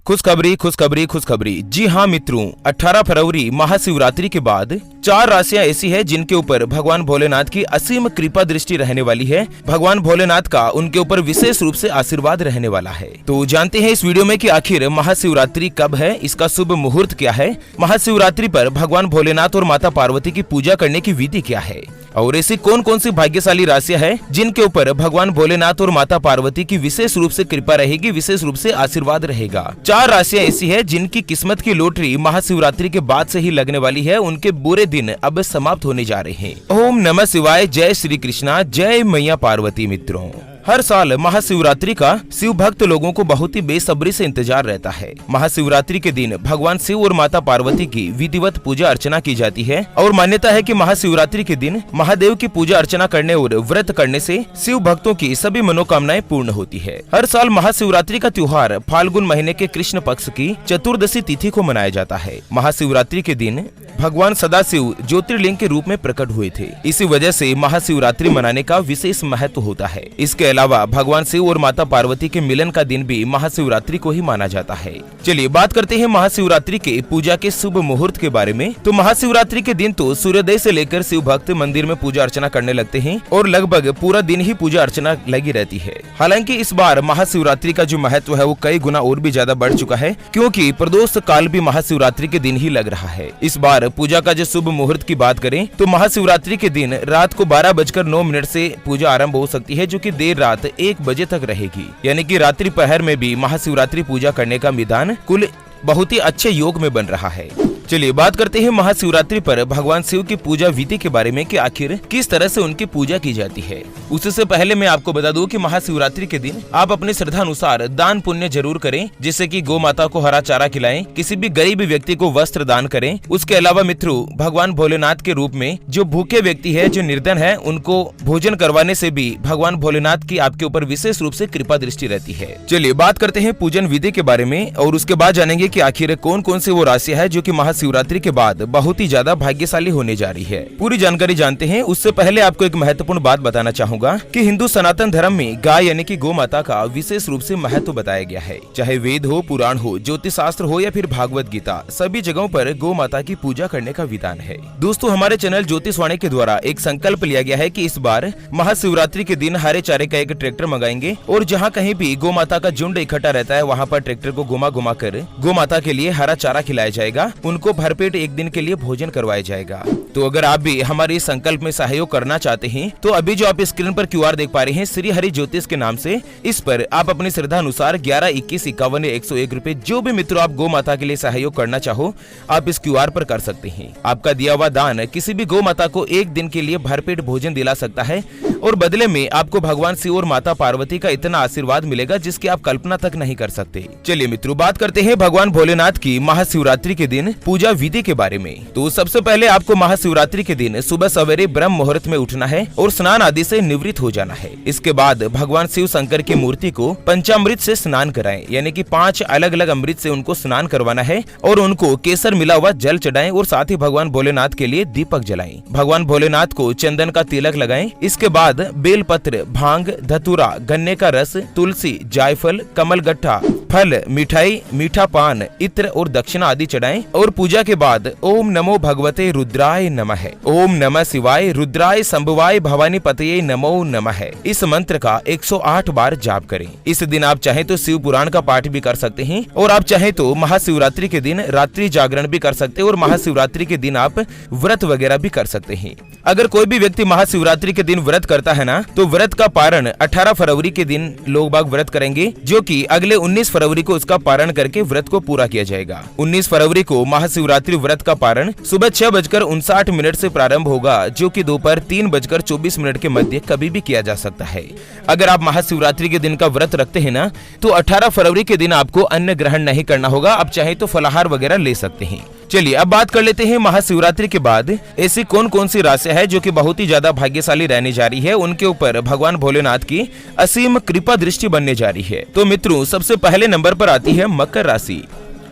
खुशखबरी खुशखबरी खुशखबरी। जी हाँ मित्रों, 18 फरवरी महाशिवरात्रि के बाद 4 राशियां ऐसी है जिनके ऊपर भगवान भोलेनाथ की असीम कृपा दृष्टि रहने वाली है। भगवान भोलेनाथ का उनके ऊपर विशेष रूप से आशीर्वाद रहने वाला है। तो जानते हैं इस वीडियो में कि आखिर महाशिवरात्रि कब है, इसका शुभ मुहूर्त क्या है, महाशिवरात्रि पर भगवान भोलेनाथ और माता पार्वती की पूजा करने की विधि क्या है, और ऐसी कौन कौन सी भाग्यशाली राशियां हैं जिनके ऊपर भगवान भोलेनाथ और माता पार्वती की विशेष रूप से कृपा रहेगी, विशेष रूप से आशीर्वाद रहेगा। 4 राशियां ऐसी है जिनकी किस्मत की लॉटरी महाशिवरात्रि के बाद से ही लगने वाली है। उनके बुरे दिन अब समाप्त होने जा रहे हैं। ओम नमः शिवाय, जय श्री कृष्णा, जय मैया पार्वती। मित्रों, हर साल महाशिवरात्रि का शिव भक्त लोगों को बहुत ही बेसब्री से इंतजार रहता है। महाशिवरात्रि के दिन भगवान शिव और माता पार्वती की विधिवत पूजा अर्चना की जाती है और मान्यता है कि महाशिवरात्रि के दिन महादेव की पूजा अर्चना करने और व्रत करने से शिव भक्तों की सभी मनोकामनाएं पूर्ण होती है। हर साल महाशिवरात्रि का त्योहार फाल्गुन महीने के कृष्ण पक्ष की चतुर्दशी तिथि को मनाया जाता है। महाशिवरात्रि के दिन भगवान सदाशिव ज्योतिर्लिंग के रूप में प्रकट हुए थे। इसी वजह से महाशिवरात्रि मनाने का विशेष महत्व होता है। इसके अलावा भगवान शिव और माता पार्वती के मिलन का दिन भी महाशिवरात्रि को ही माना जाता है। चलिए बात करते हैं महाशिवरात्रि के पूजा के शुभ मुहूर्त के बारे में। तो महाशिवरात्रि के दिन तो सूर्योदय से लेकर शिव भक्त मंदिर में पूजा अर्चना करने लगते हैं और लगभग पूरा दिन ही पूजा अर्चना लगी रहती है। हालांकि इस बार महाशिवरात्रि का जो महत्व है वो कई गुना और भी ज्यादा बढ़ चुका है, क्योंकि प्रदोष काल भी महाशिवरात्रि के दिन ही लग रहा है। इस बार पूजा का जो शुभ मुहूर्त की बात करें तो महाशिवरात्रि के दिन रात को 12:09 से पूजा आरंभ हो सकती है, जो कि देर रात 1 बजे तक रहेगी। यानी कि रात्रि पहर में भी महाशिवरात्रि पूजा करने का मैदान कुल बहुत ही अच्छे योग में बन रहा है। चलिए बात करते हैं महाशिवरात्रि पर भगवान शिव की पूजा विधि के बारे में कि आखिर किस तरह से उनकी पूजा की जाती है। उससे पहले मैं आपको बता दूं कि महाशिवरात्रि के दिन आप अपनी श्रद्धा अनुसार दान पुण्य जरूर करें, जिससे कि गौ माता को हरा चारा खिलाएं, किसी भी गरीब व्यक्ति को वस्त्र दान करें। उसके अलावा मित्रों, भगवान भोलेनाथ के रूप में जो भूखे व्यक्ति है, जो निर्धन है, उनको भोजन करवाने से भी भगवान भोलेनाथ की आपके ऊपर विशेष रूप से कृपा दृष्टि रहती है। चलिए बात करते हैं पूजन विधि के बारे में और उसके बाद जानेंगे कि आखिर कौन कौन सी वो राशियां है जो कि शिवरात्रि के बाद बहुत ही ज्यादा भाग्यशाली होने जा रही है। पूरी जानकारी जानते हैं। उससे पहले आपको एक महत्वपूर्ण बात बताना चाहूंगा कि हिंदू सनातन धर्म में गाय यानी कि गौ माता का विशेष रूप से महत्व बताया गया है। चाहे वेद हो, पुराण हो, ज्योतिष शास्त्र हो या फिर भागवत गीता, सभी जगहों पर गौ माता की पूजा करने का विधान है। दोस्तों, हमारे चैनल ज्योतिषवाणी के द्वारा एक संकल्प लिया गया है कि इस बार महाशिवरात्रि के दिन हरे चारे का एक ट्रैक्टर मंगाएंगे और जहाँ कहीं भी गौ माता का झुंड इकट्ठा रहता है वहाँ पर ट्रैक्टर को घुमा घुमा कर गौ माता के लिए हरा चारा खिलाया जाएगा, उनको भरपेट एक दिन के लिए भोजन करवाया जाएगा। तो अगर आप भी हमारे इस संकल्प में सहयोग करना चाहते हैं तो अभी जो आप स्क्रीन पर QR देख पा रहे हैं श्री हरि ज्योतिष के नाम से, इस पर आप अपनी श्रद्धा अनुसार 11, 21, 51 या 101 रुपए जो भी मित्रों आप गौ माता के लिए सहयोग करना चाहो आप इस QR पर कर सकते हैं। आपका दिया हुआ दान किसी भी गौ माता को एक दिन के लिए भरपेट भोजन दिला सकता है और बदले में आपको भगवान शिव और माता पार्वती का इतना आशीर्वाद मिलेगा जिसकी आप कल्पना तक नहीं कर सकते। चलिए मित्रों, बात करते हैं भगवान भोलेनाथ की महाशिवरात्रि के दिन पूजा विधि के बारे में। तो सबसे पहले आपको महाशिवरात्रि के दिन सुबह सवेरे ब्रह्म मुहूर्त में उठना है और स्नान आदि से निवृत्त हो जाना है। इसके बाद भगवान शिव शंकर की मूर्ति को पंचामृत से स्नान कराएं, यानी कि 5 अलग अलग अमृत से उनको स्नान करवाना है और उनको केसर मिला हुआ जल चढ़ाएं और साथ ही भगवान भोलेनाथ के लिए दीपक जलाएं। भगवान भोलेनाथ को चंदन का तिलक लगाएं। इसके बाद बेलपत्र, भांग, धतूरा, गन्ने का रस, तुलसी, जायफल, कमल गट्ठा, फल, मिठाई, मीठा पान, इत्र और दक्षिणा आदि चढ़ाएं और पूजा के बाद ओम नमो भगवते रुद्राय नमः, ओम नमः शिवाय, रुद्राय संभवाय, भवानी पतये नमो नमः, इस मंत्र का 108 बार जाप करें। इस दिन आप चाहे तो शिव पुराण का पाठ भी कर सकते हैं और आप चाहे तो महाशिवरात्रि के दिन रात्रि जागरण भी कर सकते हैं और महाशिवरात्रि के दिन आप व्रत वगैरह भी कर सकते हैं। अगर कोई भी व्यक्ति महाशिवरात्रि के दिन व्रत करता है ना, तो व्रत का पारण 18 फरवरी के दिन लोग बाग व्रत करेंगे, जो कि अगले 19 फरवरी को उसका पारण करके व्रत को पूरा किया जाएगा। 19 फरवरी को महाशिवरात्रि व्रत का पारण सुबह 6:59 से प्रारंभ होगा, जो कि दोपहर 3:24 के मध्य कभी भी किया जा सकता है। अगर आप महाशिवरात्रि के दिन का व्रत रखते हैं ना, तो 18 फरवरी के दिन आपको अन्न ग्रहण नहीं करना होगा। आप चाहे तो फलाहार वगैरह ले सकते हैं। चलिए अब बात कर लेते हैं महाशिवरात्रि के बाद ऐसी कौन कौन सी राशियां है जो कि बहुत ही ज्यादा भाग्यशाली रहने जा रही है, उनके ऊपर भगवान भोलेनाथ की असीम कृपा दृष्टि बनने जा रही है। तो मित्रों, सबसे पहले नंबर पर आती है मकर राशि।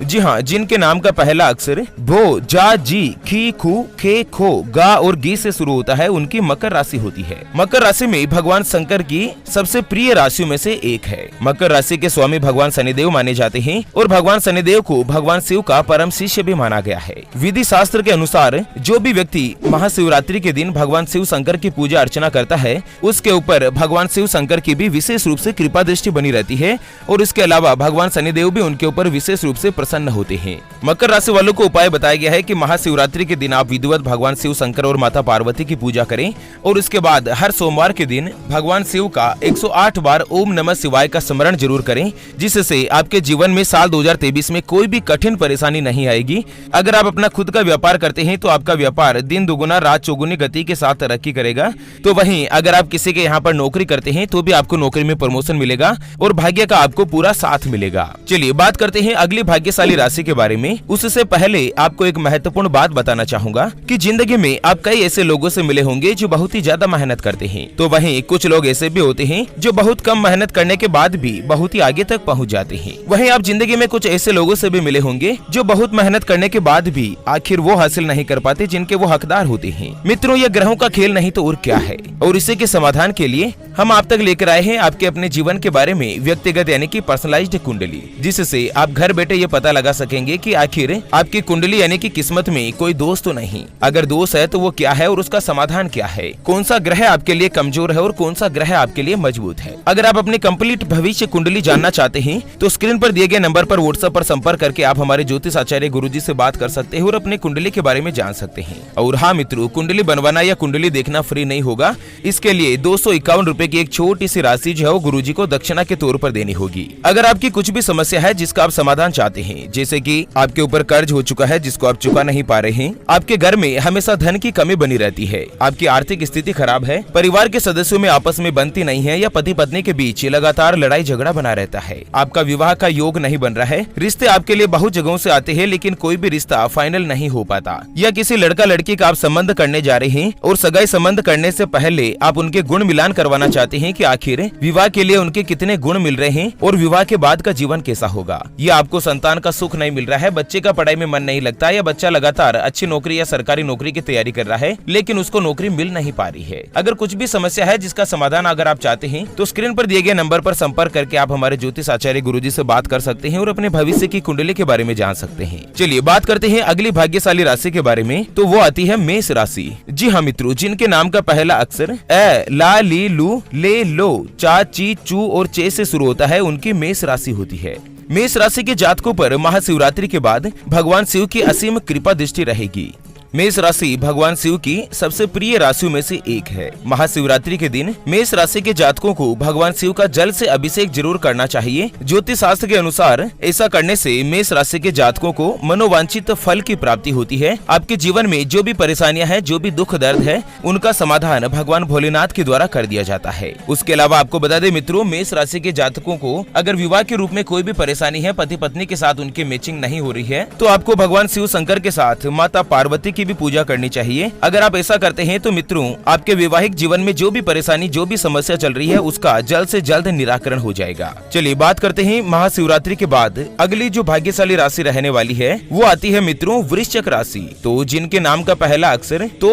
जी हाँ, जिनके नाम का पहला अक्षर भो, जा, जी, खी, खू, खे, खो, गा और गी से शुरू होता है, उनकी मकर राशि होती है। मकर राशि में भगवान शंकर की सबसे प्रिय राशियों में से एक है। मकर राशि के स्वामी भगवान शनिदेव माने जाते हैं और भगवान शनिदेव को भगवान शिव का परम शिष्य भी माना गया है। विधि शास्त्र के अनुसार जो भी व्यक्ति महाशिवरात्रि के दिन भगवान शिव शंकर की पूजा अर्चना करता है, उसके ऊपर भगवान शिव शंकर की भी विशेष रूप से कृपा दृष्टि बनी रहती है और इसके अलावा भगवान शनिदेव भी उनके ऊपर विशेष रूप से प्रसन्न होते हैं। मकर राशि वालों को उपाय बताया गया है कि महाशिवरात्रि के दिन आप विधिवत भगवान शिव शंकर और माता पार्वती की पूजा करें और उसके बाद हर सोमवार के दिन भगवान शिव का 108 बार ओम नमः शिवाय का स्मरण जरूर करें, जिससे आपके जीवन में साल 2023 में कोई भी कठिन परेशानी नहीं आएगी। अगर आप अपना खुद का व्यापार करते हैं तो आपका व्यापार दिन दुगुना रात चौगुनी गति के साथ तरक्की करेगा। तो वहीं अगर आप किसी के यहाँ पर नौकरी करते हैं तो भी आपको नौकरी में प्रमोशन मिलेगा और भाग्य का आपको पूरा साथ मिलेगा। चलिए बात करते हैं अगली भाग्यशाली राशि के बारे में। उससे पहले आपको एक महत्वपूर्ण बात बताना चाहूंगा कि जिंदगी में आप कई ऐसे लोगों से मिले होंगे जो बहुत ही ज्यादा मेहनत करते हैं, तो वहीं कुछ लोग ऐसे भी होते हैं जो बहुत कम मेहनत करने के बाद भी बहुत ही आगे तक पहुंच जाते हैं। वहीं आप जिंदगी में कुछ ऐसे लोगों से भी मिले होंगे जो बहुत मेहनत करने के बाद भी आखिर वो हासिल नहीं कर पाते जिनके वो हकदार होते हैं। मित्रों, ये ग्रहों का खेल नहीं तो और क्या है, और इसी के समाधान के लिए हम आप तक लेकर आए हैं आपके अपने जीवन के बारे में व्यक्तिगत यानी कि पर्सनलाइज्ड कुंडली, जिससे आप घर बैठे ये पता लगा सकेंगे कि आखिर आपकी कुंडली यानी कि किस्मत में कोई दोष तो नहीं, अगर दोष है तो वो क्या है और उसका समाधान क्या है, कौन सा ग्रह आपके लिए कमजोर है और कौन सा ग्रह आपके लिए मजबूत है। अगर आप अपनी कंप्लीट भविष्य कुंडली जानना चाहते हैं तो स्क्रीन पर दिए गए नंबर पर व्हाट्सएप पर संपर्क करके आप हमारे ज्योतिष आचार्य गुरुजी से बात कर सकते हैं और अपने कुंडली के बारे में जान सकते हैं। और हाँ मित्रों, कुंडली बनवाना या कुंडली देखना फ्री नहीं होगा, इसके लिए 251 रुपए की एक छोटी सी राशि जो है वो गुरुजी को दक्षिणा के तौर पर देनी होगी। अगर आपकी कुछ भी समस्या है जिसका आप समाधान चाहते हैं, जैसे कि आपके ऊपर कर्ज हो चुका है जिसको आप चुका नहीं पा रहे हैं, आपके घर में हमेशा धन की कमी बनी रहती है, आपकी आर्थिक स्थिति खराब है, परिवार के सदस्यों में आपस में बनती नहीं है या पति पत्नी के बीच लगातार लड़ाई झगड़ा बना रहता है, आपका विवाह का योग नहीं बन रहा है, रिश्ते आपके लिए बहुत जगहों से आते हैं लेकिन कोई भी रिश्ता फाइनल नहीं हो पाता, या किसी लड़का लड़की का आप संबंध करने जा रहे हैं और सगाई संबंध करने से पहले आप उनके गुण मिलान करवाना चाहते हैं कि आखिर विवाह के लिए उनके कितने गुण मिल रहे हैं और विवाह के बाद का जीवन कैसा होगा। ये आपको संतान का सुख नहीं मिल रहा है, बच्चे का पढ़ाई में मन नहीं लगता, या बच्चा लगातार अच्छी नौकरी या सरकारी नौकरी की तैयारी कर रहा है लेकिन उसको नौकरी मिल नहीं पा रही है। अगर कुछ भी समस्या है जिसका समाधान अगर आप चाहते हैं तो स्क्रीन पर दिए गए नंबर पर संपर्क करके आप हमारे ज्योतिष आचार्य गुरुजी से बात कर सकते हैं और अपने भविष्य की कुंडली के बारे में जान सकते हैं। चलिए बात करते हैं अगली भाग्यशाली राशि के बारे में, तो वो आती है मेष राशि। जी हाँ मित्रों, जिनके नाम का पहला अक्षर ए, ला, ली, लू, ले, लो, चा, ची, चू और चे से शुरू होता है, उनकी मेष राशि होती है। मेष राशि के जातकों पर महाशिवरात्रि के बाद भगवान शिव की असीम कृपा दृष्टि रहेगी। मेष राशि भगवान शिव की सबसे प्रिय राशियों में से एक है। महाशिवरात्रि के दिन मेष राशि के जातकों को भगवान शिव का जल से अभिषेक जरूर करना चाहिए। ज्योतिष शास्त्र के अनुसार ऐसा करने से मेष राशि के जातकों को मनोवांछित फल की प्राप्ति होती है। आपके जीवन में जो भी परेशानियां हैं, जो भी दुख दर्द है, उनका समाधान भगवान भोलेनाथ के द्वारा कर दिया जाता है। उसके अलावा आपको बता दें मित्रों, मेष राशि के जातकों को अगर विवाह के रूप में कोई भी परेशानी है, पति पत्नी के साथ उनकी मैचिंग नहीं हो रही है, तो आपको भगवान शिव शंकर के साथ माता पार्वती भी पूजा करनी चाहिए। अगर आप ऐसा करते हैं तो मित्रों, आपके वैवाहिक जीवन में जो भी परेशानी, जो भी समस्या चल रही है, उसका जल्द से जल्द निराकरण हो जाएगा। चलिए बात करते हैं महाशिवरात्रि के बाद अगली जो भाग्यशाली राशि रहने वाली है वो आती है मित्रों वृश्चिक राशि। तो जिनके नाम का पहला अक्षर तो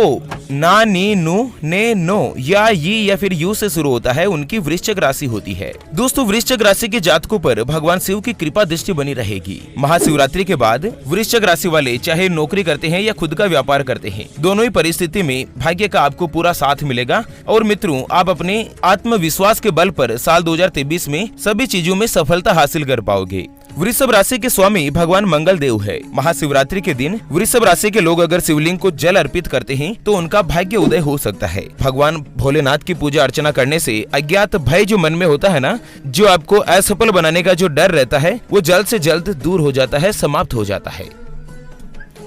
ना, नी, नु, ने, नो या ये या फिर यू से शुरू होता है, उनकी वृश्चिक राशि होती है। दोस्तों, वृश्चिक राशि के जातकों पर भगवान शिव की कृपा दृष्टि बनी रहेगी। महाशिवरात्रि के बाद वृश्चिक राशि वाले चाहे नौकरी करते हैं या खुद का व्यापार करते हैं, दोनों ही परिस्थिति में भाग्य का आपको पूरा साथ मिलेगा। और मित्रों, आप अपने आत्मविश्वास के बल पर साल 2023 में सभी चीजों में सफलता हासिल कर पाओगे। वृषभ राशि के स्वामी भगवान मंगल देव है। महाशिवरात्रि के दिन वृषभ राशि के लोग अगर शिवलिंग को जल अर्पित करते हैं तो उनका भाग्य उदय हो सकता है। भगवान भोलेनाथ की पूजा अर्चना करने से अज्ञात भय जो मन में होता है ना, जो आपको असफल बनाने का जो डर रहता है, वो जल्द से जल्द दूर हो जाता है, समाप्त हो जाता है।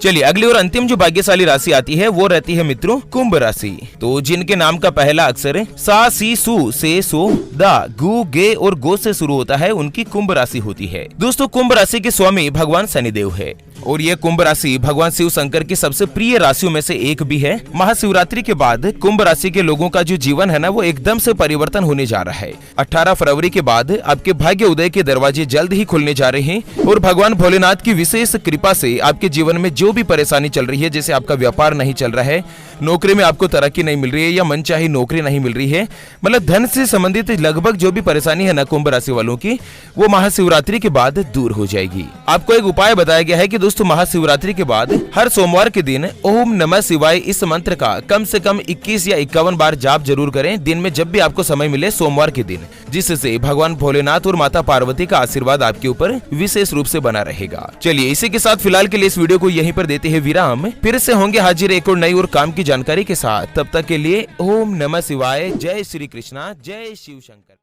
चलिए अगली और अंतिम जो भाग्यशाली राशि आती है वो रहती है मित्रों कुंभ राशि। तो जिनके नाम का पहला अक्षर सा, सी, सु, से, सो, दा, गु, गे और गो से शुरू होता है, उनकी कुंभ राशि होती है। दोस्तों, कुंभ राशि के स्वामी भगवान शनिदेव है। और ये कुंभ राशि भगवान शिव शंकर की सबसे प्रिय राशियों में से एक भी है। महाशिवरात्रि के बाद कुंभ राशि के लोगों का जो जीवन है ना, वो एकदम से परिवर्तन होने जा रहा है। 18 फरवरी के बाद आपके भाग्य उदय के दरवाजे जल्द ही खुलने जा रहे हैं और भगवान भोलेनाथ की विशेष कृपा से आपके जीवन में जो भी परेशानी चल रही है, जैसे आपका व्यापार नहीं चल रहा है, नौकरी में आपको तरक्की नहीं मिल रही है या मनचाही नौकरी नहीं मिल रही है, मतलब धन से संबंधित लगभग जो भी परेशानी है ना कुंभ राशि वालों की, वो महाशिवरात्रि के बाद दूर हो जाएगी। आपको एक उपाय बताया गया है कि दोस्तों महाशिवरात्रि के बाद हर सोमवार के दिन ओम नमः शिवाय इस मंत्र का कम से कम 21 या 51 बार जाप जरूर करें, दिन में जब भी आपको समय मिले सोमवार के दिन, जिससे भगवान भोलेनाथ और माता पार्वती का आशीर्वाद आपके ऊपर विशेष रूप से बना रहेगा। चलिए इसी के साथ फिलहाल के लिए इस वीडियो को यहीं पर देते हैं विराम। फिर से होंगे हाजिर एक और नई और काम की जानकारी के साथ। तब तक के लिए ओम नमः शिवाय। जय श्री कृष्णा, जय शिव शंकर।